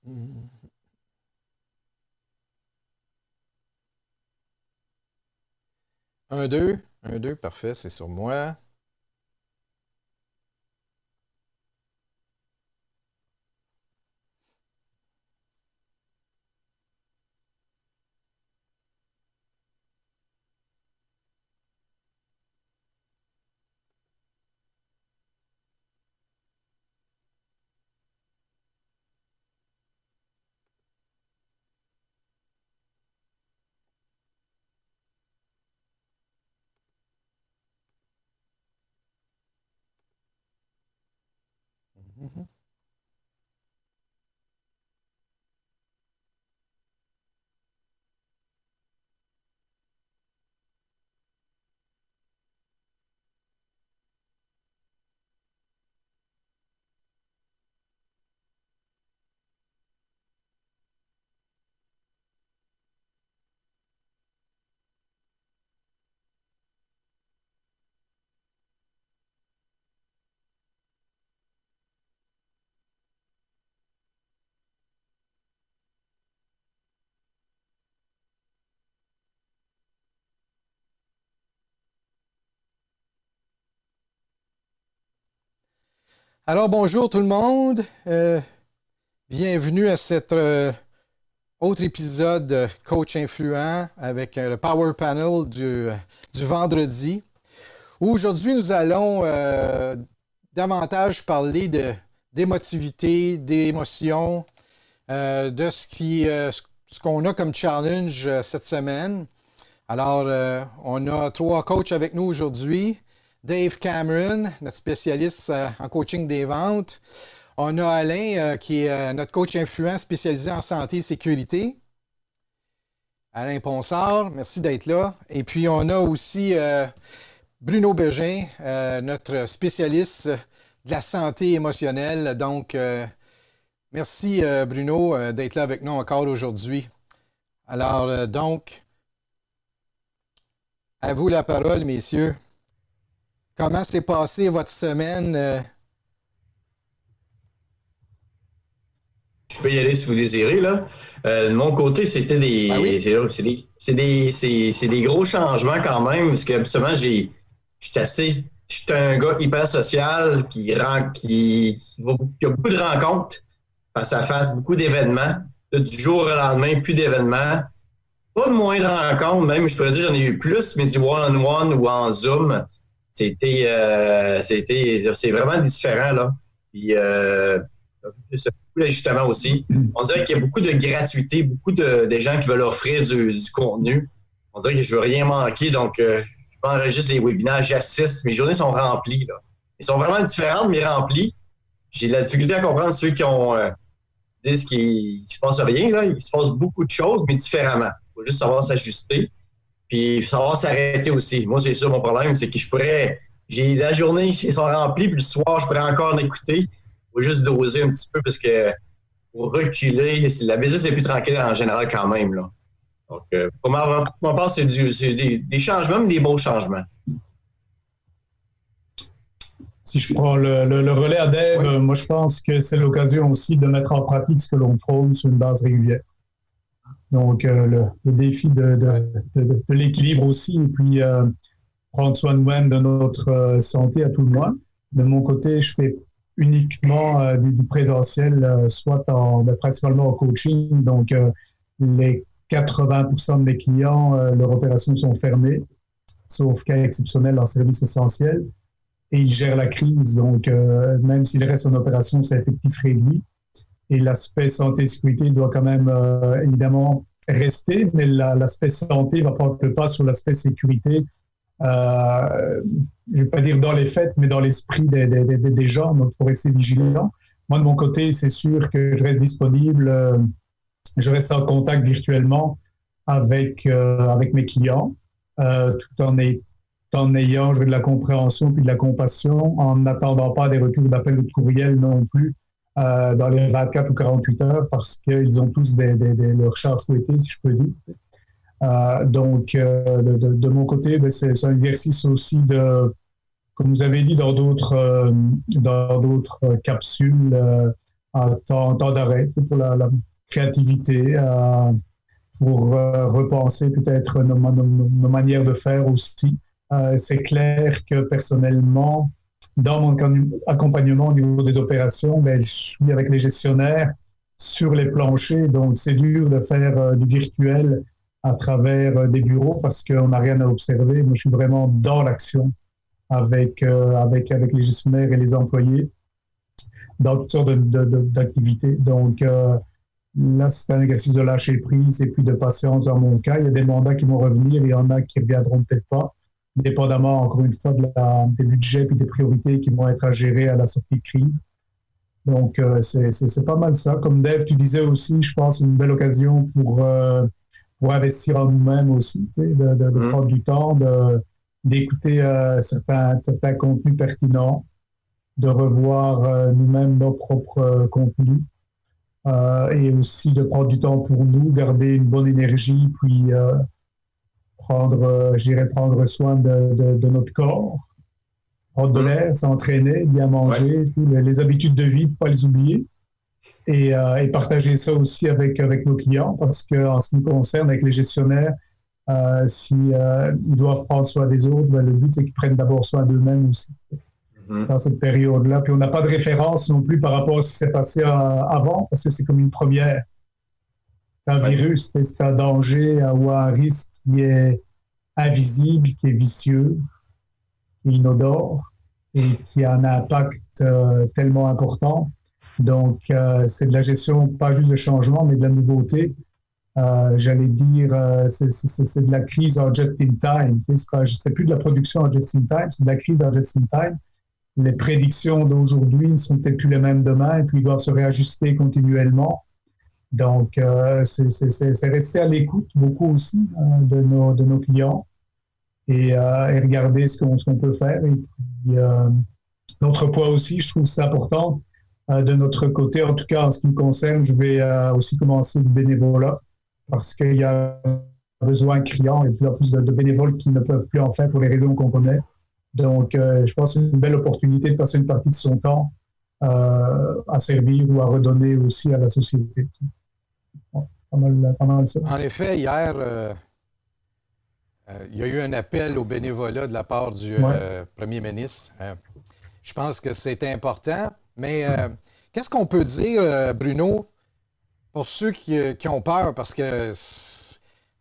Un, deux. Un, deux, parfait, c'est sur moi. Mhm. Alors, bonjour tout le monde. Bienvenue à cet autre épisode de Coach Influent avec le Power Panel du vendredi. Aujourd'hui, nous allons davantage parler d'émotivité, d'émotion, de ce qu'on a comme challenge cette semaine. Alors, on a trois coachs avec nous aujourd'hui. Dave Cameron, notre spécialiste en coaching des ventes. On a Alain, qui est notre coach influent spécialisé en santé et sécurité. Alain Ponsard, merci d'être là. Et puis, on a aussi Bruno Bégin, notre spécialiste de la santé émotionnelle. Donc, merci Bruno d'être là avec nous encore aujourd'hui. Alors, donc, à vous la parole, messieurs. Comment s'est passée votre semaine? Je peux y aller si vous désirez, là. De mon côté, c'était des, Ben oui. c'est des gros changements quand même, parce que habituellement, je suis un gars hyper social qui a beaucoup de rencontres face à face, beaucoup d'événements. Là, du jour au lendemain, plus d'événements. Pas de moins de rencontres, même, je pourrais dire j'en ai eu plus, mais du one-on-one ou en Zoom, c'est vraiment différent, là. Puis, c'est beaucoup d'ajustements aussi. On dirait qu'il y a beaucoup de gratuité, beaucoup de gens qui veulent offrir du contenu. On dirait que je veux rien manquer, donc je m'enregistre les webinaires, j'assiste. Mes journées sont remplies, là. Elles sont vraiment différentes, mais remplies. J'ai de la difficulté à comprendre ceux qui disent qu'il ne se passe rien, là. Il se passe beaucoup de choses, mais différemment. Il faut juste savoir s'ajuster, puis savoir s'arrêter aussi. Moi, c'est ça mon problème, c'est que j'ai la journée, ils sont remplis, puis le soir, je pourrais encore en écouter. Il faut juste doser un petit peu parce que pour reculer, la business est plus tranquille en général quand même, là. Donc, pour ma part, c'est des changements, mais des beaux changements. Si je prends le relais à Dave, Oui. moi je pense que c'est l'occasion aussi de mettre en pratique ce que l'on prône sur une base régulière. Donc le défi de l'équilibre aussi, et puis prendre soin de nous-mêmes, de notre santé à tout le moins. De mon côté, je fais uniquement du présentiel, principalement au coaching. Donc les 80% de mes clients, leurs opérations sont fermées, sauf cas exceptionnel en service essentiel. Et ils gèrent la crise, donc même s'il reste en opération, c'est effectif réduit. Et l'aspect santé et sécurité doit quand même évidemment rester, mais l'aspect santé va prendre le pas sur l'aspect sécurité. Je ne vais pas dire dans les faits, mais dans l'esprit des gens, donc il faut rester vigilant. Moi, de mon côté, c'est sûr que je reste disponible, je reste en contact virtuellement avec mes clients, tout en ayant de la compréhension puis de la compassion, en n'attendant pas des retours d'appel ou de courriel non plus dans les 24 ou 48 heures parce qu'ils ont tous leurs chars souhaités, si je peux dire. Donc, de mon côté, c'est un exercice aussi comme vous avez dit dans d'autres capsules, un temps d'arrêt pour la créativité, pour repenser peut-être nos manières de faire aussi. C'est clair que personnellement, dans mon accompagnement au niveau des opérations, ben, je suis avec les gestionnaires sur les planchers, donc c'est dur de faire du virtuel à travers des bureaux parce qu'on n'a rien à observer. Moi, je suis vraiment dans l'action avec les gestionnaires et les employés dans toutes sortes d'activités. Donc, là, c'est un exercice de lâcher prise et puis de patience dans mon cas. Il y a des mandats qui vont revenir, il y en a qui ne reviendront peut-être pas, dépendamment, encore une fois, des budgets et des priorités qui vont être à gérer à la sortie de crise. Donc, c'est pas mal ça. Comme Dave, tu disais aussi, je pense, une belle occasion pour investir en nous-mêmes aussi, tu sais, de prendre du temps, d'écouter certains contenus pertinents, de revoir nous-mêmes nos propres contenus. Et aussi de prendre du temps pour nous, garder une bonne énergie, puis prendre soin de notre corps, prendre de l'air, s'entraîner, bien manger, les habitudes de vie, il ne faut pas les oublier. Et partager ça aussi avec nos clients, parce qu'en ce qui me concerne, avec les gestionnaires, s'ils doivent prendre soin des autres, ben, le but, c'est qu'ils prennent d'abord soin d'eux-mêmes aussi dans cette période-là. Puis on n'a pas de référence non plus par rapport à ce qui s'est passé avant, parce que c'est comme une première. C'est un virus, c'est un danger ou un risque qui est invisible, qui est vicieux, qui est inodore et qui a un impact tellement important. Donc, c'est de la gestion, pas juste de changement, mais de la nouveauté. J'allais dire, c'est de la crise en just-in-time. C'est plus de la production en just-in-time, c'est de la crise en just-in-time. Les prédictions d'aujourd'hui ne sont peut-être plus les mêmes demain et puis ils doivent se réajuster continuellement. Donc, c'est rester à l'écoute beaucoup aussi de nos clients et regarder ce qu'on peut faire. Et puis, l'autre point aussi, je trouve c'est important de notre côté. En tout cas, en ce qui me concerne, je vais aussi commencer le bénévolat parce qu'il y a un besoin criant et plus en plus de bénévoles qui ne peuvent plus en faire pour les raisons qu'on connaît. Donc, je pense que c'est une belle opportunité de passer une partie de son temps à servir ou à redonner aussi à la société. Bon, pas mal ça. En effet, hier, il y a eu un appel au bénévolat de la part du premier ministre. Je pense que c'est important, mais qu'est-ce qu'on peut dire, Bruno, pour ceux qui ont peur? Parce que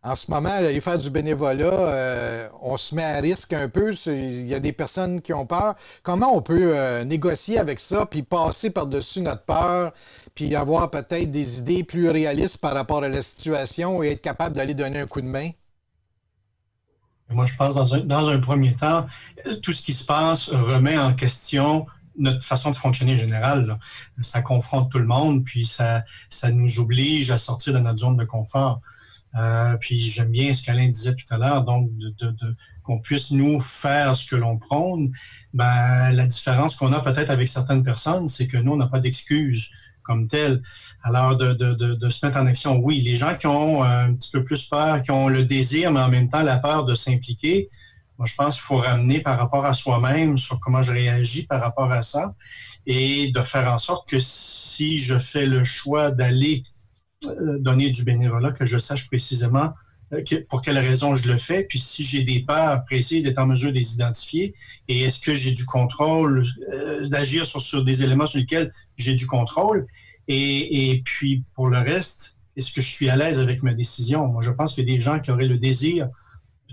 en ce moment, aller faire du bénévolat, on se met à risque un peu. Il y a des personnes qui ont peur. Comment on peut négocier avec ça, puis passer par-dessus notre peur, puis avoir peut-être des idées plus réalistes par rapport à la situation et être capable d'aller donner un coup de main? Moi, je pense dans un premier temps, tout ce qui se passe remet en question notre façon de fonctionner générale. Là. Ça confronte tout le monde, puis ça nous oblige à sortir de notre zone de confort. Puis j'aime bien ce qu'Alain disait tout à l'heure, donc qu'on puisse nous faire ce que l'on prône. Ben, la différence qu'on a peut-être avec certaines personnes, c'est que nous, on n'a pas d'excuses comme telles. Alors, de se mettre en action, oui, les gens qui ont un petit peu plus peur, qui ont le désir, mais en même temps la peur de s'impliquer, moi, je pense qu'il faut ramener par rapport à soi-même sur comment je réagis par rapport à ça et de faire en sorte que si je fais le choix d'aller donner du bénévolat, que je sache précisément pour quelles raisons je le fais, puis si j'ai des peurs précises, d'être en mesure de les identifier, et est-ce que j'ai du contrôle, d'agir sur des éléments sur lesquels j'ai du contrôle, et puis pour le reste, est-ce que je suis à l'aise avec ma décision? Moi, je pense qu'il y a des gens qui auraient le désir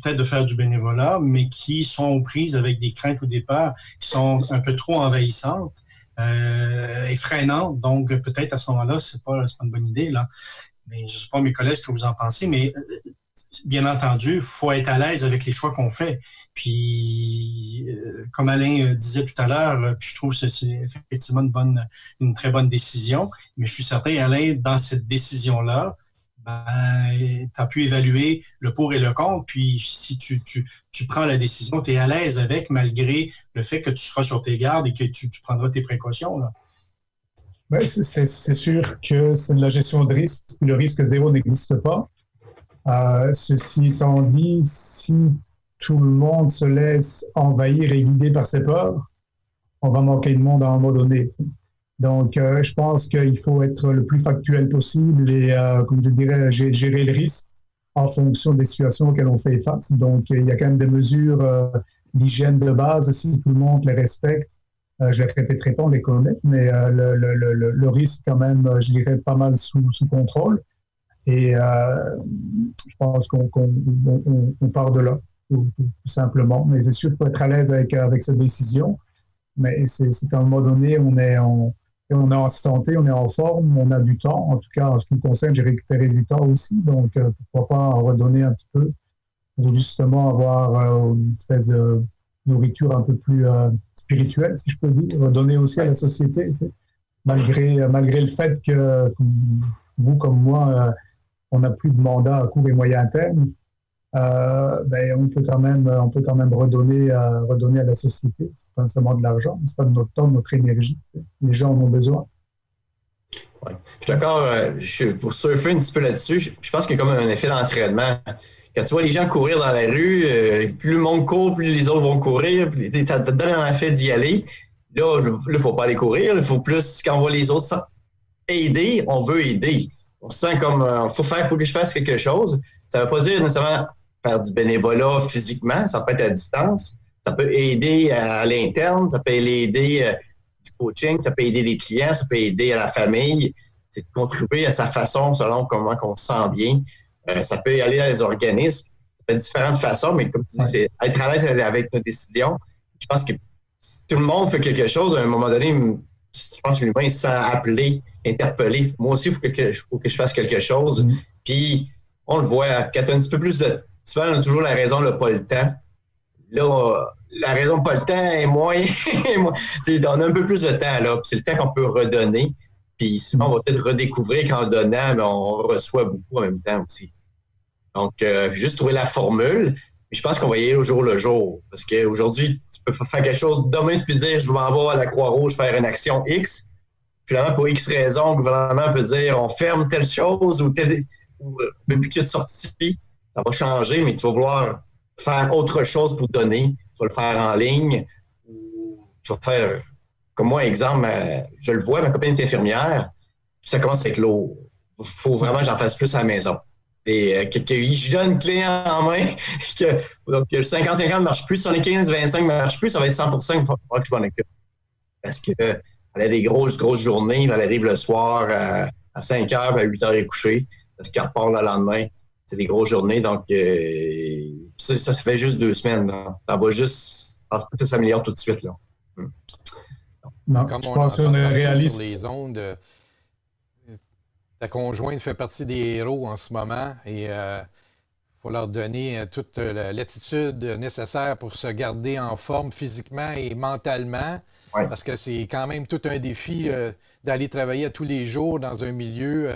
peut-être de faire du bénévolat, mais qui sont aux prises avec des craintes ou des peurs qui sont un peu trop envahissantes, effrayante. Donc, peut-être à ce moment-là, c'est pas une bonne idée, là. Mais je ne sais pas, mes collègues, ce que vous en pensez, mais bien entendu, il faut être à l'aise avec les choix qu'on fait. Puis, comme Alain disait tout à l'heure, puis je trouve que c'est effectivement une très bonne décision. Mais je suis certain, Alain, dans cette décision-là, tu as pu évaluer le pour et le contre, puis si tu prends la décision, tu es à l'aise avec, malgré le fait que tu seras sur tes gardes et que tu prendras tes précautions. Là. Ben, c'est sûr que c'est de la gestion de risque. Le risque zéro n'existe pas. Ceci étant dit, si tout le monde se laisse envahir et guider par ses peurs, on va manquer de monde à un moment donné. Donc, je pense qu'il faut être le plus factuel possible et, comme je dirais, gérer le risque en fonction des situations auxquelles on fait face. Donc, il y a quand même des mesures d'hygiène de base. Si tout le monde les respecte, je ne les répéterai pas, on les connaît, mais le risque, quand même, je dirais, pas mal sous contrôle. Et je pense qu'on part de là, tout simplement. Mais c'est sûr qu'il faut être à l'aise avec cette décision. Mais c'est à un moment donné, on est en santé, on est en forme, on a du temps. En tout cas, en ce qui me concerne, j'ai récupéré du temps aussi. Donc, pourquoi pas en redonner un petit peu pour justement avoir une espèce de nourriture un peu plus spirituelle, si je peux dire, redonner aussi à la société, tu sais, malgré le fait que vous comme moi, on n'a plus de mandat à court et moyen terme. On peut quand même redonner à la société. C'est pas seulement de l'argent, c'est pas de notre temps, de notre énergie. Les gens en ont besoin. Ouais. Je suis d'accord. Pour surfer un petit peu là-dessus, je pense qu'il y a comme un effet d'entraînement. Quand tu vois les gens courir dans la rue, plus le monde court, plus les autres vont courir. Ça te donne un effet d'y aller. Là, il ne faut pas aller courir. Il faut plus, quand on voit les autres aider, on veut aider. On se sent comme, faut que je fasse quelque chose. Ça ne veut pas dire nécessairement faire du bénévolat physiquement. Ça peut être à distance. Ça peut aider à l'interne. Ça peut aider du coaching. Ça peut aider les clients. Ça peut aider à la famille. C'est de contribuer à sa façon selon comment on se sent bien. Ça peut aller dans les organismes. Ça peut être différentes façons, mais comme tu dis, c'est être à l'aise avec nos décisions. Je pense que si tout le monde fait quelque chose, à un moment donné, je pense que l'humain se sent appelé, interpellé. Moi aussi, il faut que je fasse quelque chose. Puis, on le voit, quand tu as un petit peu plus de... Souvent, on a toujours la raison, pas le temps. Là, la raison, pas le temps est moins... on a un peu plus de temps, là. C'est le temps qu'on peut redonner. Puis, souvent, on va peut-être redécouvrir qu'en donnant, mais on reçoit beaucoup en même temps aussi. Donc, juste trouver la formule. Puis je pense qu'on va y aller au jour le jour. Parce qu'aujourd'hui, tu peux faire quelque chose demain, tu peux dire, je vais m'en aller à la Croix-Rouge faire une action X. Finalement, pour X raison, le gouvernement peut dire, on ferme telle chose ou depuis qu'il est sorti, ça va changer, mais tu vas vouloir faire autre chose pour donner. Tu vas le faire en ligne. Ou tu vas faire, comme moi, exemple, je le vois, ma copine est infirmière, puis ça commence avec l'eau. Il faut vraiment que j'en fasse plus à la maison. Et que je donne une clé en main, donc le 50-50 ne marche plus, si on est 15-25 ne marche plus, ça va être 100% qu'il faudra que je m'en occupe. Parce qu'elle a des grosses journées, elle arrive le soir à 5 heures, à 8 heures elle est couchée, parce qu'elle repart le lendemain. C'est des grosses journées, donc ça fait juste 2 semaines. Là. Ça va juste, ça s'améliore tout de suite. Là. Non, comme je on pense qu'on est réaliste. sur les ondes, ta conjointe fait partie des héros en ce moment et il faut leur donner toute l'attitude nécessaire pour se garder en forme physiquement et mentalement. Ouais. Parce que c'est quand même tout un défi d'aller travailler tous les jours dans un milieu,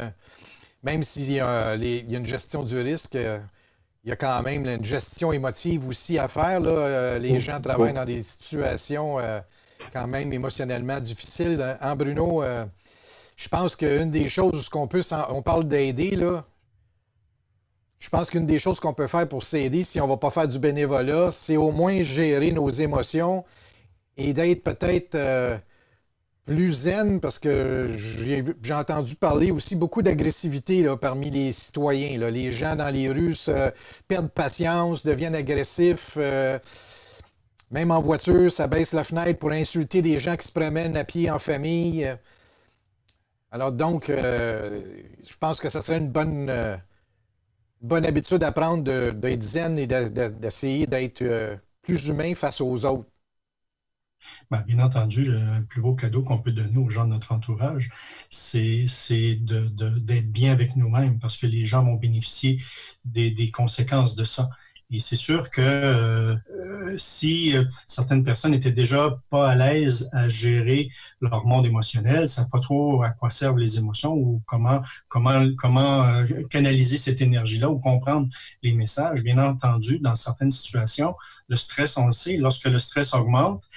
même s'il y a une gestion du risque, il y a quand même une gestion émotive aussi à faire. Là. Les gens travaillent dans des situations quand même émotionnellement difficiles. Hein, Bruno? Je pense qu'une des choses on parle d'aider, là. Je pense qu'une des choses qu'on peut faire pour s'aider, si on ne va pas faire du bénévolat, c'est au moins gérer nos émotions et d'être peut-être plus zen, parce que j'ai entendu parler aussi beaucoup d'agressivité là, parmi les citoyens. Là. Les gens dans les rues perdent patience, deviennent agressifs. Même en voiture, ça baisse la fenêtre pour insulter des gens qui se promènent à pied en famille. Alors donc, je pense que ça serait une bonne habitude à prendre d'être zen et d'essayer d'être plus humain face aux autres. Bien entendu, le plus beau cadeau qu'on peut donner aux gens de notre entourage, c'est d'être bien avec nous-mêmes parce que les gens vont bénéficier des conséquences de ça. Et c'est sûr que si certaines personnes n'étaient déjà pas à l'aise à gérer leur monde émotionnel, ne savent pas trop à quoi servent les émotions ou comment canaliser cette énergie-là ou comprendre les messages. Bien entendu, dans certaines situations, le stress, on le sait, lorsque le stress augmente,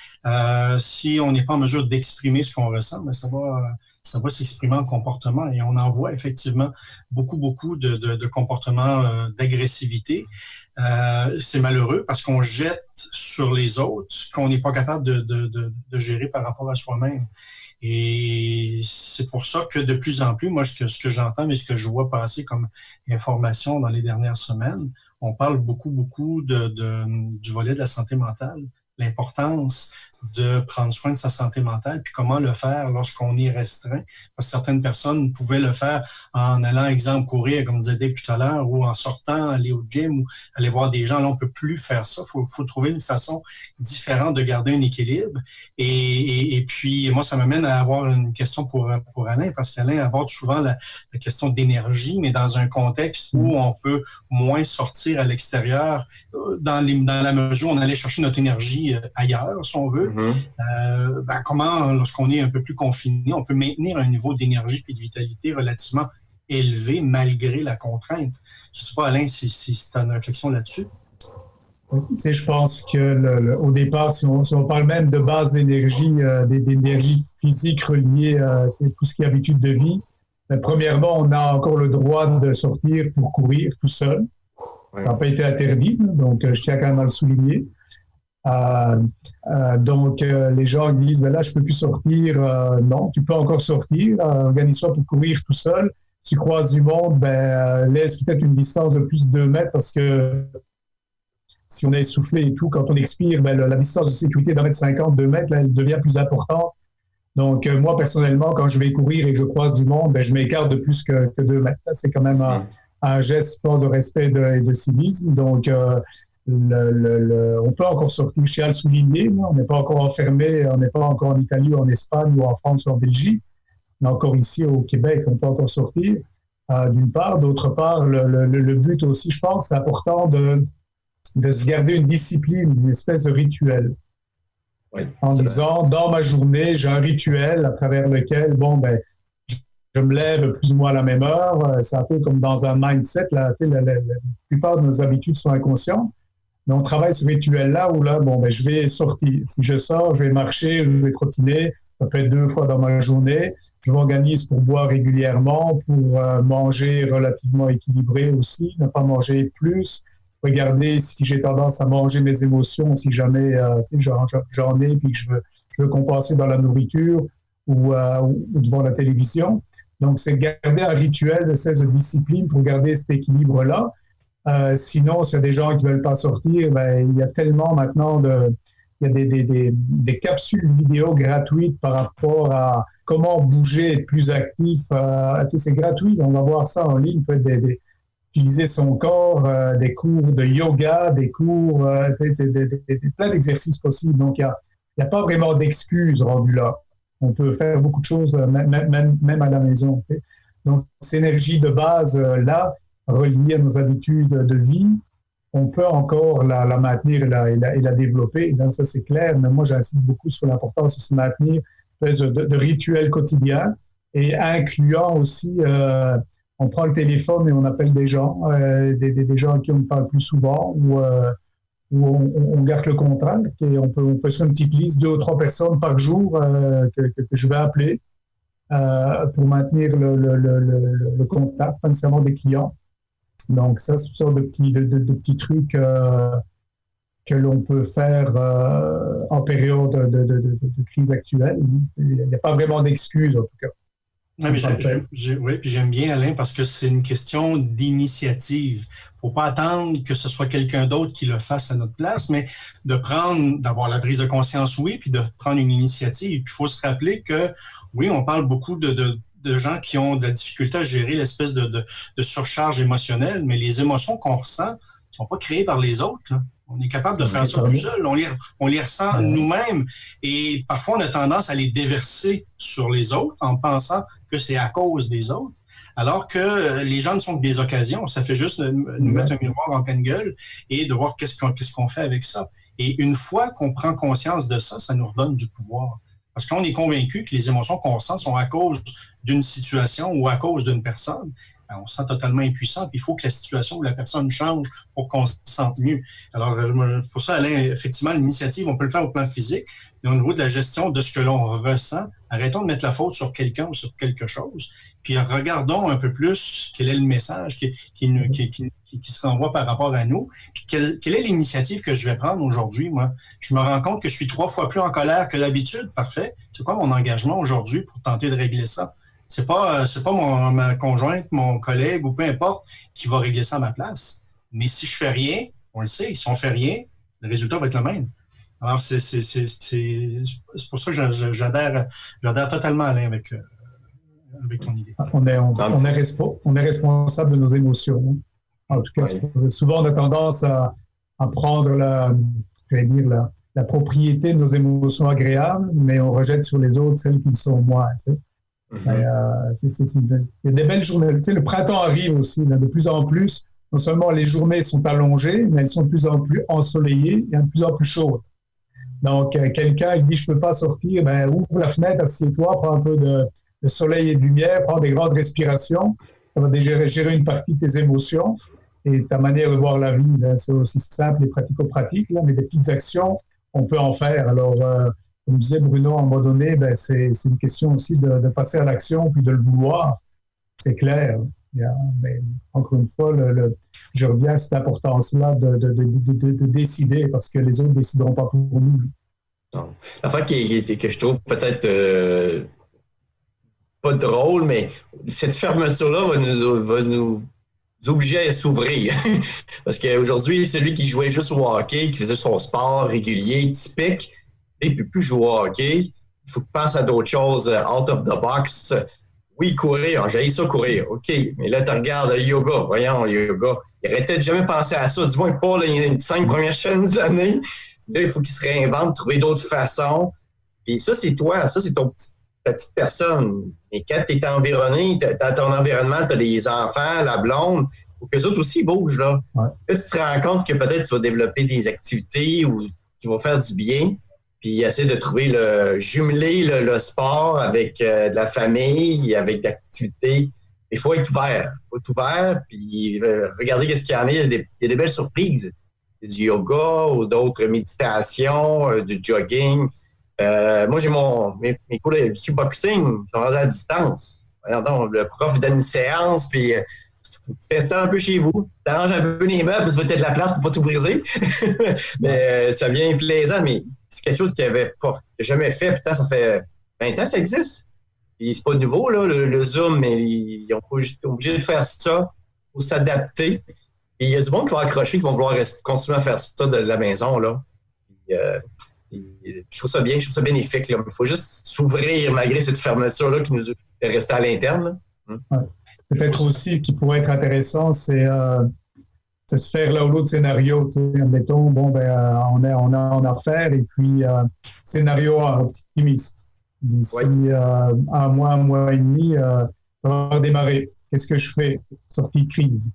si on n'est pas en mesure d'exprimer ce qu'on ressent, bien, ça va s'exprimer en comportement et on en voit effectivement beaucoup de comportements d'agressivité. C'est malheureux parce qu'on jette sur les autres ce qu'on n'est pas capable de gérer par rapport à soi-même. Et c'est pour ça que de plus en plus, moi, ce que j'entends, mais ce que je vois passer comme information dans les dernières semaines, on parle beaucoup du volet de la santé mentale, l'importance de prendre soin de sa santé mentale, puis comment le faire lorsqu'on est restreint. Parce que certaines personnes pouvaient le faire en allant, exemple, courir, comme disait Dave tout à l'heure, ou en sortant, aller au gym, ou aller voir des gens. Là, on ne peut plus faire ça. Il faut trouver une façon différente de garder un équilibre. Et puis, moi, ça m'amène à avoir une question pour Alain, parce qu'Alain aborde souvent la question d'énergie, mais dans un contexte où on peut moins sortir à l'extérieur, dans la mesure où on allait chercher notre énergie ailleurs, si on veut. Comment, lorsqu'on est un peu plus confiné, on peut maintenir un niveau d'énergie et de vitalité relativement élevé malgré la contrainte. Je ne sais pas, Alain, si tu as une réflexion là-dessus. Tu sais, je pense que au départ, si on parle même de base d'énergie, d'énergie physique reliée à tout ce qui est habitude de vie, premièrement, on a encore le droit de sortir pour courir tout seul. Ouais. Ça n'a pas été interdit, donc je tiens quand même à le souligner. Donc, les gens disent, ben là, je ne peux plus sortir. Non, tu peux encore sortir. Organise-toi pour courir tout seul. Si tu croises du monde, laisse peut-être une distance de plus de 2 mètres parce que si on est essoufflé et tout, quand on expire, la distance de sécurité d'1,50 m, 2 mètres, là, elle devient plus importante. Donc, moi, personnellement, quand je vais courir et que je croise du monde, je m'écarte de plus que 2 mètres. Là, c'est quand même un geste fort de respect et de civisme. Donc, on peut encore sortir, je tiens à le souligner, on n'est pas encore enfermé, on n'est pas encore en Italie, ou en Espagne, ou en France, ou en Belgique. On est encore ici au Québec, on peut encore sortir, d'une part. D'autre part, le but aussi, je pense, c'est important de se garder une discipline, une espèce de rituel. Oui, en disant, dans ma journée, j'ai un rituel à travers lequel, je me lève plus ou moins à la même heure. C'est un peu comme dans un mindset. Là, la plupart de nos habitudes sont inconscientes. Mais on travaille ce rituel-là où je vais sortir. Si je sors, je vais marcher, je vais trottiner. Ça peut être 2 fois dans ma journée. Je m'organise pour boire régulièrement, pour manger relativement équilibré aussi, ne pas manger plus. Regarder si j'ai tendance à manger mes émotions, si jamais j'en ai, puis que je veux compenser dans la nourriture ou devant la télévision. Donc, c'est garder un rituel de discipline pour garder cet équilibre-là. Sinon, s'il y a des gens qui ne veulent pas sortir, il y a tellement maintenant il y a des capsules vidéo gratuites par rapport à comment bouger, être plus actif. C'est gratuit, on va voir ça en ligne. On peut utiliser son corps, des cours de yoga, des cours, plein d'exercices possibles. Donc, il n'y a pas vraiment d'excuses rendues là. On peut faire beaucoup de choses, même à la maison. Donc, cette énergie de base, là, reliée à nos habitudes de vie, on peut encore la maintenir et la développer. Donc, ça, c'est clair. Mais moi, j'insiste beaucoup sur l'importance de se maintenir de rituels quotidiens et incluant aussi, on prend le téléphone et on appelle des gens, des gens à qui on parle plus souvent ou on garde le contact et on peut faire une petite liste, 2 ou 3 personnes par jour que je vais appeler pour maintenir le contact, pas nécessairement des clients. Donc, ça, c'est une sorte de petits trucs que l'on peut faire en période de crise actuelle. Il n'y a pas vraiment d'excuses, en tout cas. Oui, puis j'aime bien, Alain, parce que c'est une question d'initiative. Il ne faut pas attendre que ce soit quelqu'un d'autre qui le fasse à notre place, mais d'avoir la prise de conscience, oui, puis de prendre une initiative. Puis il faut se rappeler que, oui, on parle beaucoup de gens qui ont de la difficulté à gérer l'espèce de surcharge émotionnelle, mais les émotions qu'on ressent ne sont pas créées par les autres, là. On est capable de faire ça tout seul. On les ressent nous-mêmes et parfois on a tendance à les déverser sur les autres en pensant que c'est à cause des autres, alors que les gens ne sont que des occasions. Ça fait juste nous mettre un miroir en pleine gueule et de voir qu'est-ce qu'on fait avec ça. Et une fois qu'on prend conscience de ça, ça nous redonne du pouvoir. Parce qu'on est convaincu que les émotions qu'on ressent sont à cause d'une situation ou à cause d'une personne. On se sent totalement impuissant, puis il faut que la situation ou la personne change pour qu'on se sente mieux. Alors, pour ça, Alain, effectivement, l'initiative, on peut le faire au plan physique, mais au niveau de la gestion de ce que l'on ressent, arrêtons de mettre la faute sur quelqu'un ou sur quelque chose, puis regardons un peu plus quel est le message qui qui se renvoient par rapport à nous. Puis quelle est l'initiative que je vais prendre aujourd'hui, moi? Je me rends compte que je suis 3 fois plus en colère que d'habitude. Parfait. C'est quoi mon engagement aujourd'hui pour tenter de régler ça? C'est pas ma conjointe, mon collègue ou peu importe qui va régler ça à ma place. Mais si je fais rien, on le sait, si on fait rien, le résultat va être le même. Alors, c'est pour ça que j'adhère totalement, Alain, avec ton idée. On est responsable de nos émotions. En tout cas, souvent, on a tendance à prendre la propriété de nos émotions agréables, mais on rejette sur les autres celles qui le sont moins. Tu sais. Il y a des belles journées. Tu sais, le printemps arrive aussi, là, de plus en plus. Non seulement les journées sont allongées, mais elles sont de plus en plus ensoleillées et de plus en plus chaudes. Donc, quelqu'un il dit « je ne peux pas sortir », ben, ouvre la fenêtre, assieds-toi, prends un peu de soleil et de lumière, prends des grandes respirations. Ça va déjà gérer une partie de tes émotions et ta manière de voir la vie. Là, c'est aussi simple et pratico-pratique, là, mais des petites actions, on peut en faire. Alors, comme disait Bruno, à un moment donné, ben, c'est une question aussi de passer à l'action puis de le vouloir. C'est clair. Mais encore une fois, je reviens à cette importance-là de décider parce que les autres ne décideront pas pour nous. L'affaire que je trouve peut-être pas drôle, mais cette fermeture-là va nous obliger à s'ouvrir. Parce qu'aujourd'hui, celui qui jouait juste au hockey, qui faisait son sport régulier, typique, il ne peut plus jouer au hockey. Il faut qu'il pense à d'autres choses out of the box. Oui, courir, j'ai ça courir, OK. Mais là, tu regardes le yoga, voyons, le yoga. Il arrêtait de jamais penser à ça. Du moins, pas les 5 premières années. Là, il faut qu'il se réinvente, trouver d'autres façons. Puis ça, c'est toi, ça, c'est ta petite personne. Et quand tu es environné, dans ton environnement, tu as des enfants, la blonde, il faut que les autres aussi bougent, là. Ouais. Là, tu te rends compte que peut-être tu vas développer des activités qui vont faire du bien. Puis essayer de trouver jumeler le sport avec de la famille, avec l'activité. Il faut être ouvert. Il faut être ouvert, puis regarder ce qu'il y en a. Il y a des belles surprises. Il y a du yoga ou d'autres méditations, du jogging. Moi, j'ai mes cours de kickboxing, ils sont rendus à distance. Regardons, le prof donne une séance, puis tu fais ça un peu chez vous. Tu arranges un peu les meubles, tu vas peut-être de la place pour ne pas tout briser. Mais ça devient plaisant, mais c'est quelque chose qu'ils n'avaient jamais fait. Putain, ça fait 20 ans que ça existe. Puis c'est pas nouveau, là, le Zoom, mais ils ont pas été obligés de faire ça pour s'adapter. Et il y a du monde qui va accrocher, qui vont vouloir continuer à faire ça de la maison, là. Je trouve ça bien, bénéfique. Là. Il faut juste s'ouvrir malgré cette fermeture-là qui nous est restée à l'interne. Ouais. Peut-être aussi, ce qui pourrait être intéressant, c'est se faire là ou l'autre scénario. Tu sais, admettons, bon, on a en affaires et puis scénario optimiste. D'ici un mois et demi, ça va démarrer. Qu'est-ce que je fais? Sortie de crise.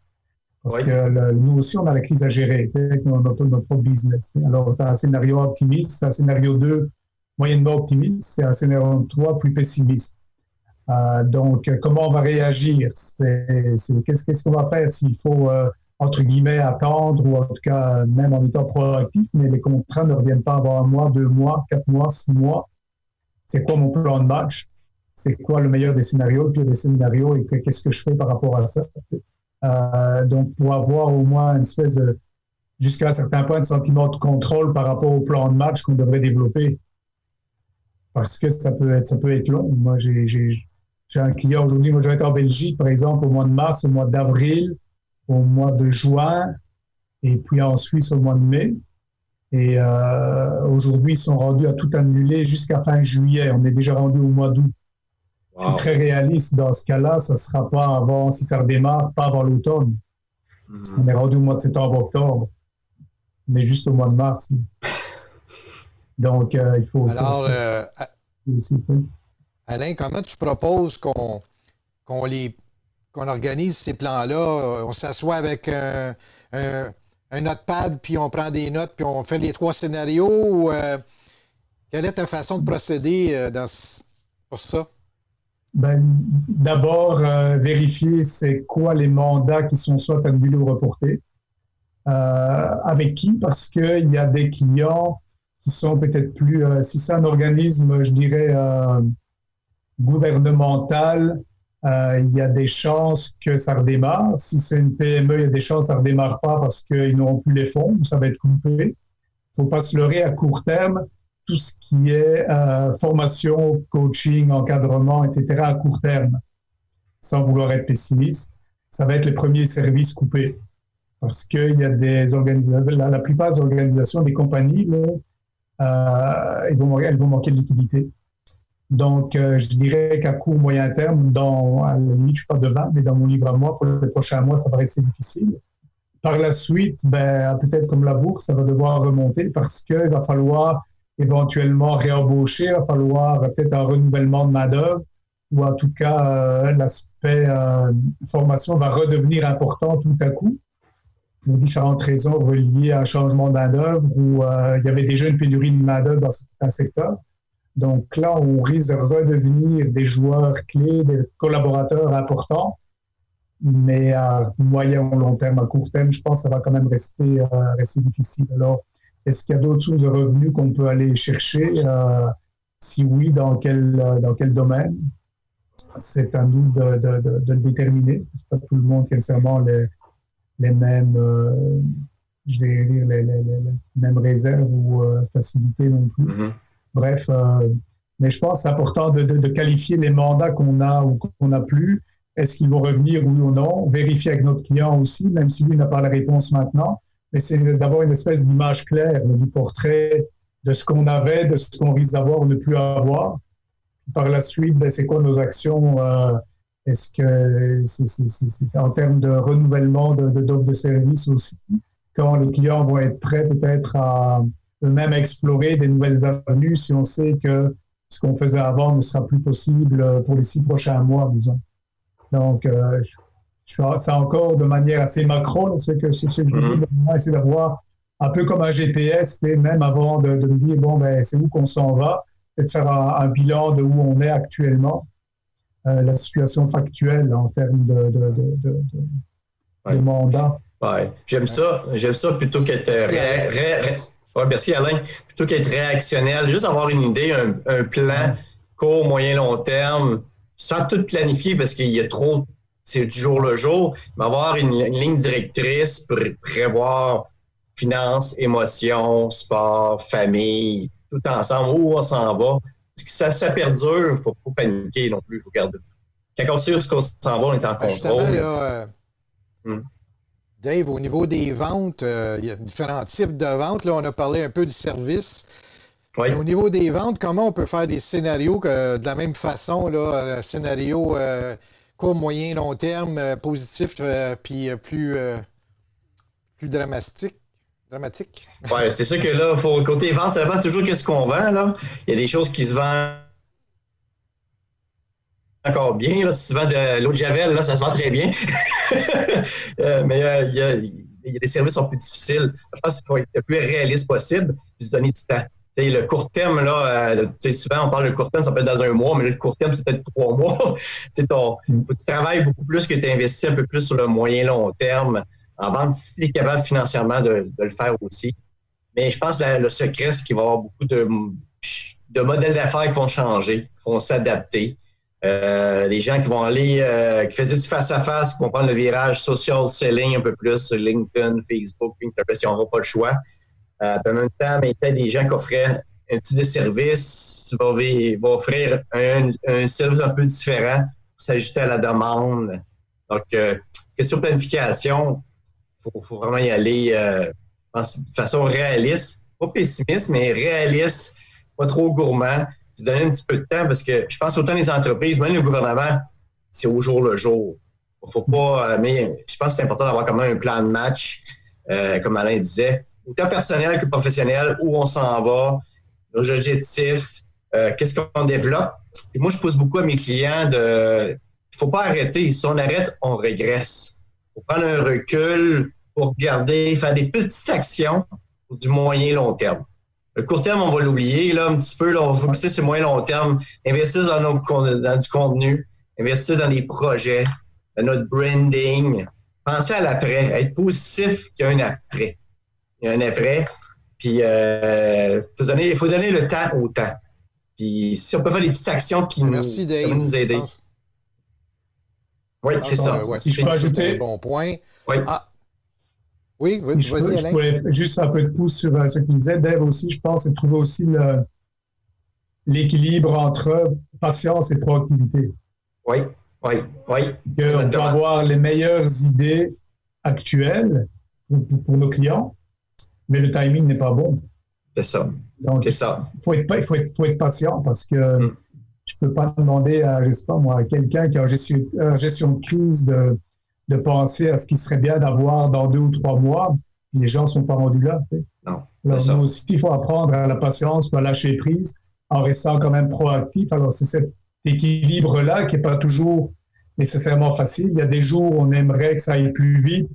Parce que nous aussi, on a la crise à gérer avec notre propre business. Alors, tu as un scénario optimiste, un scénario 2 moyennement optimiste, c'est un scénario 3 plus pessimiste. Donc, comment on va réagir? Qu'est-ce qu'on va faire s'il faut, entre guillemets, attendre ou en tout cas, même en étant proactif, mais les contrats ne reviennent pas avant 1 mois, 2 mois, 4 mois, 6 mois. C'est quoi mon plan de match? C'est quoi le meilleur des scénarios, le pire des scénarios et qu'est-ce que je fais par rapport à ça? Donc, pour avoir au moins une espèce de, jusqu'à un certain point, de sentiment de contrôle par rapport au plan de match qu'on devrait développer. Parce que ça peut être long. Moi, j'ai un client aujourd'hui, moi je vais être en Belgique, par exemple, au mois de mars, au mois d'avril, au mois de juin, et puis en Suisse au mois de mai. Et aujourd'hui, ils sont rendus à tout annuler jusqu'à fin juillet. On est déjà rendu au mois d'août. Wow. Je suis très réaliste. Dans ce cas-là, ça ne sera pas avant, si ça redémarre, pas avant l'automne. On est rendu au mois de septembre-octobre. On est juste au mois de mars. Donc, il faut... Alors, Alain, comment tu proposes qu'on organise ces plans-là? On s'assoit avec un notepad, puis on prend des notes, puis on fait les 3 scénarios? Quelle est ta façon de procéder pour ça? Ben, d'abord, vérifier c'est quoi les mandats qui sont soit annulés ou reportés. Avec qui? Parce qu'il y a des clients qui sont peut-être plus... si c'est un organisme, je dirais, gouvernemental, il y a des chances que ça redémarre. Si c'est une PME, il y a des chances que ça ne redémarre pas parce qu'ils n'auront plus les fonds ou ça va être coupé. Il ne faut pas se leurrer à court terme. Tout ce qui est formation, coaching, encadrement, etc. à court terme, sans vouloir être pessimiste, ça va être les premiers services coupés. Parce qu'il y a des organisations, la plupart des organisations, des compagnies, là, elles vont manquer de liquidité. Donc, je dirais qu'à court, moyen terme, à la limite, je ne suis pas devant, mais dans mon livre à moi, pour les prochains mois, ça va rester difficile. Par la suite, peut-être comme la bourse, ça va devoir remonter parce qu'il va falloir éventuellement réembaucher, il va falloir peut-être un renouvellement de main-d'œuvre ou en tout cas, l'aspect formation va redevenir important tout à coup pour différentes raisons reliées à un changement de main-d'œuvre où il y avait déjà une pénurie de main-d'œuvre dans certains secteurs. Donc là, on risque de redevenir des joueurs clés, des collaborateurs importants, mais à moyen ou long terme, à court terme, je pense que ça va quand même rester difficile. Alors, est-ce qu'il y a d'autres sources de revenus qu'on peut aller chercher? Si oui, dans quel domaine? C'est à nous de le déterminer. C'est pas tout le monde qui a nécessairement les mêmes, je vais dire, les mêmes réserves ou facilités non plus. Mm-hmm. Bref, mais je pense que c'est important de qualifier les mandats qu'on a ou qu'on n'a plus. Est-ce qu'ils vont revenir, oui ou non? Vérifier avec notre client aussi, même si lui n'a pas la réponse maintenant. Mais c'est d'avoir une espèce d'image claire, du portrait de ce qu'on avait, de ce qu'on risque d'avoir ou de ne plus avoir. Par la suite, c'est quoi nos actions? Est-ce que c'est en termes de renouvellement d'offres de services aussi? Quand les clients vont être prêts peut-être à eux-mêmes explorer des nouvelles avenues si on sait que ce qu'on faisait avant ne sera plus possible pour les 6 prochains mois, disons. Donc, c'est encore de manière assez macro, ce que je dis, c'est d'avoir un peu comme un GPS, même avant de me dire, c'est où qu'on s'en va, et de faire un bilan de où on est actuellement, la situation factuelle en termes de mandat. Ouais. J'aime ça plutôt qu'être merci Alain. Plutôt qu'être réactionnel, juste avoir une idée, un plan court, moyen, long terme, sans tout planifier parce qu'il y a trop, c'est du jour le jour, mais avoir une ligne directrice pour prévoir finances, émotions, sport, famille, tout ensemble, où on s'en va. Parce que ça perdure, il ne faut pas paniquer non plus, il faut garder. Quand on sait où on s'en va, on est en contrôle. Là, Dave, au niveau des ventes, il y a différents types de ventes. Là, on a parlé un peu du service. Oui. Au niveau des ventes, comment on peut faire des scénarios de la même façon, là, scénario court, moyen, long terme, positif, puis plus dramatique? Oui, c'est sûr que là, côté vente, ça dépend toujours qu'est-ce qu'on vend. Là. Il y a des choses qui se vendent encore bien. Là. Si tu vends de l'eau de Javel, là, ça se vend très bien. Mais il y a des services qui sont plus difficiles. Je pense qu'il faut être le plus réaliste possible et se donner du temps. T'sais, le court terme, là, souvent on parle de court terme, ça peut être dans un mois, mais le court terme, c'est peut-être 3 mois. Il faut que tu travailles beaucoup plus, que tu investis un peu plus sur le moyen-long terme, en vente, si tu es capable financièrement de le faire aussi. Mais je pense que le secret, c'est qu'il va y avoir beaucoup de modèles d'affaires qui vont changer, qui vont s'adapter. Les gens qui vont aller, qui faisaient du face-à-face, qui vont prendre le virage social selling un peu plus sur LinkedIn, Facebook, Pinterest, ils n'auront pas le choix. En même temps, mais il y a des gens qui offraient un type de service, vont offrir un service un peu différent pour s'ajuster à la demande. Donc, question de planification, il faut vraiment y aller de façon réaliste, pas pessimiste, mais réaliste, pas trop gourmand, se donner un petit peu de temps parce que je pense autant les entreprises, même le gouvernement, c'est au jour le jour. Il faut pas, mais je pense que c'est important d'avoir quand même un plan de match, comme Alain disait, autant personnel que professionnel, où on s'en va, nos objectifs, qu'est-ce qu'on développe. Et moi, je pousse beaucoup à mes clients il ne faut pas arrêter. Si on arrête, on régresse. Il faut prendre un recul pour regarder, faire des petites actions pour du moyen long terme. Le court terme, on va l'oublier là, un petit peu. Là, on va focuser sur le moyen long terme. Investir dans du contenu, investir dans des projets, dans notre branding. Penser à l'après, être positif qu'il y a un après. Il y a un après. Puis, il faut donner le temps au temps. Puis, si on peut faire des petites actions qui Merci, Dave, nous aider. Oui, c'est ça. Si je peux ajouter. Un bon point. Oui. Ah. Oui, Si je vas-y, Alain. je pourrais juste un peu de pouce sur ce qu'il disait. Dave aussi, je pense, c'est de trouver aussi l'équilibre entre patience et proactivité. Oui, oui, oui. On peut avoir les meilleures idées actuelles pour nos clients, mais le timing n'est pas bon. C'est ça. Donc, c'est ça. Il faut être patient parce que je ne peux pas demander à, je sais pas moi, à quelqu'un qui est en gestion de crise de penser à ce qui serait bien d'avoir dans 2 ou 3 mois. Les gens ne sont pas rendus là. Non. Alors, nous aussi, il faut apprendre à la patience, à lâcher prise, en restant quand même proactif. Alors, c'est cet équilibre-là qui n'est pas toujours nécessairement facile. Il y a des jours où on aimerait que ça aille plus vite,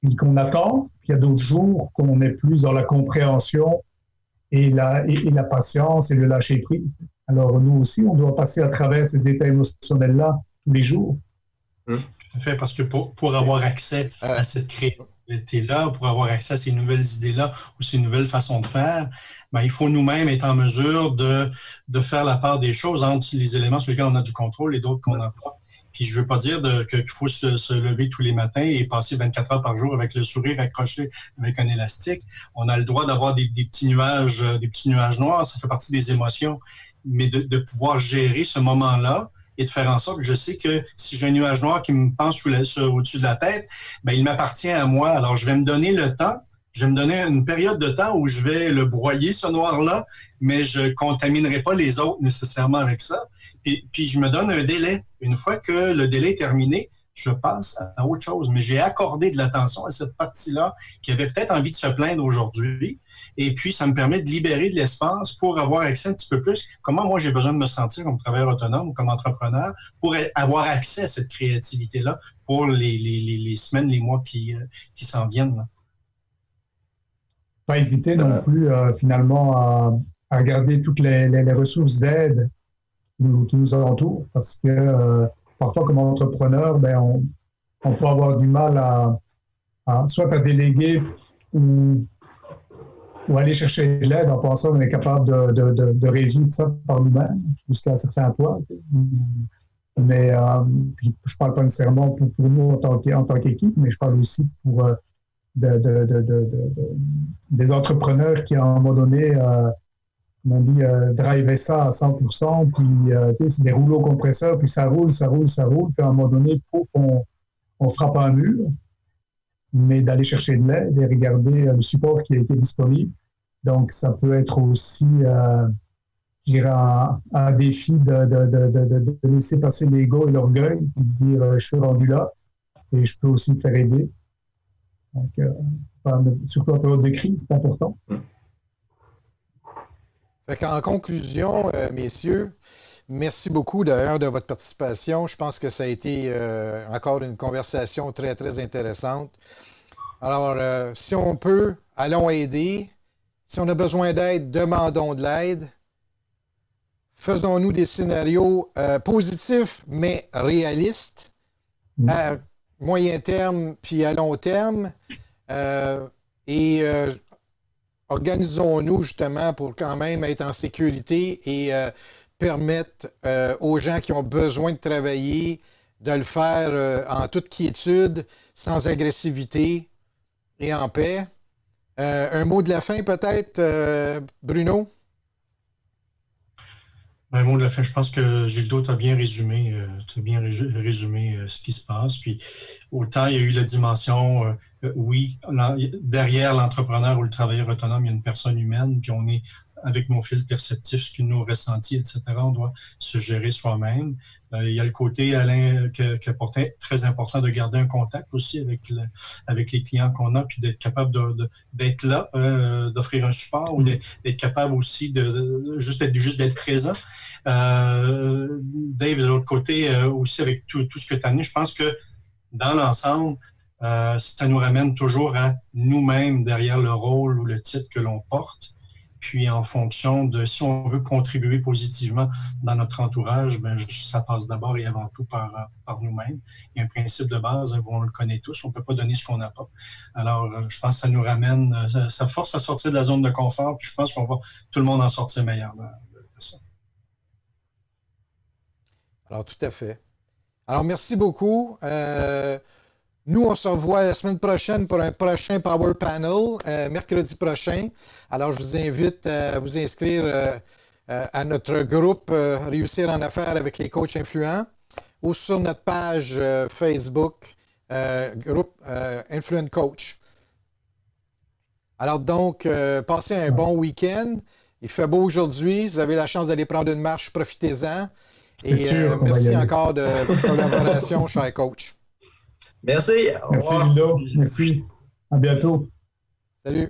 puis qu'on attend. Puis il y a d'autres jours qu'on est plus dans la compréhension et la patience et le lâcher prise. Alors, nous aussi, on doit passer à travers ces états émotionnels-là tous les jours. Tout à fait, parce que pour avoir accès à cette créativité-là, pour avoir accès à ces nouvelles idées-là ou ces nouvelles façons de faire, ben, il faut nous-mêmes être en mesure de faire la part des choses entre les éléments sur lesquels on a du contrôle et d'autres qu'on n'a pas. Puis je ne veux pas dire qu'il faut se lever tous les matins et passer 24 heures par jour avec le sourire accroché avec un élastique. On a le droit d'avoir des petits nuages noirs, ça fait partie des émotions, mais de pouvoir gérer ce moment-là et de faire en sorte que je sais que si j'ai un nuage noir qui me penche au-dessus de la tête, ben, il m'appartient à moi. Alors, je vais me donner le temps, je vais me donner une période de temps où je vais le broyer, ce noir-là, mais je ne contaminerai pas les autres nécessairement avec ça. Puis je me donne un délai. Une fois que le délai est terminé, je passe à autre chose. Mais j'ai accordé de l'attention à cette partie-là qui avait peut-être envie de se plaindre aujourd'hui. Et puis, ça me permet de libérer de l'espace pour avoir accès un petit peu plus. Comment moi, j'ai besoin de me sentir comme travailleur autonome ou comme entrepreneur pour avoir accès à cette créativité-là pour les semaines, les mois qui s'en viennent. Là. Pas hésiter non plus, finalement, à regarder toutes les ressources d'aide qui nous entourent parce que parfois, comme entrepreneur, ben, on peut avoir du mal soit à déléguer ou aller chercher de l'aide en pensant qu'on est capable de résoudre ça par nous-mêmes jusqu'à un certain point. Mais je ne parle pas nécessairement pour nous en tant qu'équipe, mais je parle aussi pour des entrepreneurs qui, à un moment donné, comme on dit, driver ça à 100%, puis c'est des rouleaux compresseurs, puis ça roule, puis à un moment donné, pouf, on frappe un mur. Mais d'aller chercher de l'aide et regarder le support qui est disponible. Donc, ça peut être aussi, je dirais, un défi de laisser passer l'ego et l'orgueil, et se dire, je suis rendu là et je peux aussi me faire aider. Donc, surtout en période de crise, c'est important. En conclusion, messieurs, merci beaucoup d'ailleurs de votre participation. Je pense que ça a été encore une conversation très, très intéressante. Alors, si on peut, allons aider. Si on a besoin d'aide, demandons de l'aide. Faisons-nous des scénarios positifs, mais réalistes, à moyen terme puis à long terme. Organisons-nous justement pour quand même être en sécurité et permettre aux gens qui ont besoin de travailler de le faire en toute quiétude, sans agressivité et en paix. Un mot de la fin peut-être, Bruno? Un mot de la fin, je pense que Gildo t'a bien résumé, ce qui se passe. Puis autant il y a eu la dimension, oui, derrière l'entrepreneur ou le travailleur autonome, il y a une personne humaine, puis on est avec nos fils perceptifs, ce que nos ressentis, etc. On doit se gérer soi-même. Il y a le côté, Alain, que pourtant très important de garder un contact aussi avec les clients qu'on a, puis d'être capable d'être là, d'offrir un support ou d'être capable aussi juste d'être présent. Dave, de l'autre côté, aussi avec tout ce que tu as amené, je pense que dans l'ensemble, ça nous ramène toujours à nous-mêmes derrière le rôle ou le titre que l'on porte. Puis en fonction de si on veut contribuer positivement dans notre entourage, ben, ça passe d'abord et avant tout par nous-mêmes. Il y a un principe de base, on le connaît tous, on ne peut pas donner ce qu'on n'a pas. Alors, je pense que ça nous ramène, ça force à sortir de la zone de confort, puis je pense qu'on va tout le monde en sortir meilleur de ça. Alors, tout à fait. Alors, merci beaucoup. Nous, on se revoit la semaine prochaine pour un prochain Power Panel, mercredi prochain. Alors, je vous invite à vous inscrire à notre groupe Réussir en affaires avec les coachs influents ou sur notre page Facebook, groupe Influent Coach. Alors donc, passez un bon week-end. Il fait beau aujourd'hui. Vous avez la chance d'aller prendre une marche, profitez-en. C'est sûr. Merci encore de votre collaboration, cher coach. Merci. Merci, Ludo. Merci. À bientôt. Salut.